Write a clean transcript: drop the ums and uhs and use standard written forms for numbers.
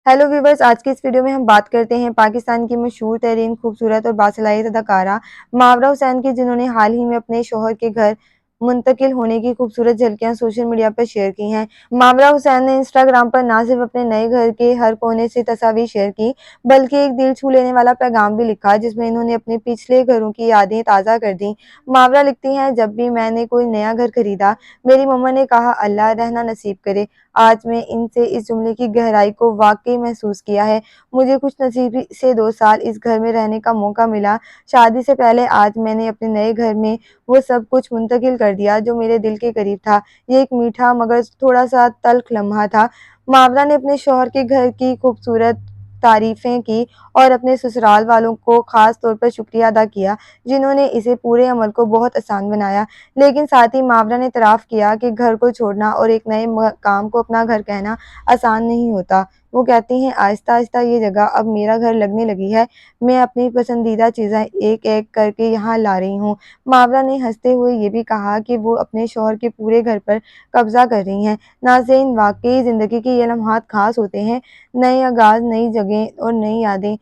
Hello viewers, आज की इस वीडियो में हम बात करते हैं पाकिस्तान की मशहूर तरीन खूबसूरत और बासलाहियत अदाकारा मावरा हुसैन की, जिन्होंने हाल ही में अपने शौहर के घर मुंतकिल होने की खूबसूरत झलकियां सोशल मीडिया पर शेयर की हैं। मावरा हुसैन ने इंस्टाग्राम पर न सिर्फ अपने नए घर के हर कोने से तस्वीर शेयर की, बल्कि एक दिल छू लेने वाला पैगाम भी लिखा, जिसमें इन्होंने अपने पिछले घरों की यादें ताज़ा कर दी। मावरा लिखती हैं, जब भी मैंने कोई नया घर खरीदा, मेरी मम्मा ने कहा अल्लाह रहना नसीब करे। आज मैं इनसे इस जुमले की गहराई को वाक़ई महसूस किया है। मुझे खुश नसीबी से 2 साल इस घर में रहने का मौका मिला। शादी से पहले आज मैंने अपने नए घर में वो सब कुछ मुंतकिल कर दिया जो मेरे दिल के करीब था। ये एक मीठा मगर थोड़ा-सा तल्ख़ लम्हा था। मावरा ने अपने शौहर के घर की खूबसूरत तारीफ़ें की और अपने ससुराल वालों को ख़ास तौर पर शुक्रिया अदा किया, जिन्होंने इसे पूरे अमल को बहुत आसान बनाया। लेकिन साथ ही मावरा ने इतराफ़ किया कि घर को छोड़ना और एक नए मकाम को अपना घर कहना आसान नहीं होता। वो कहती हैं, आहिस्ता-आहिस्ता ये जगह अब मेरा घर लगने लगी है। मैं अपनी पसंदीदा चीज़ें एक-एक करके यहाँ ला रही हूँ। मावरा ने हँसते हुए ये भी कहा कि वो अपने शौहर के पूरे घर पर कब्ज़ा कर रही हैं। नाज़रीन, वाक़ई ज़िंदगी के ये लम्हात ख़ास होते हैं। नए आगाज़, नई जगह और नई यादें।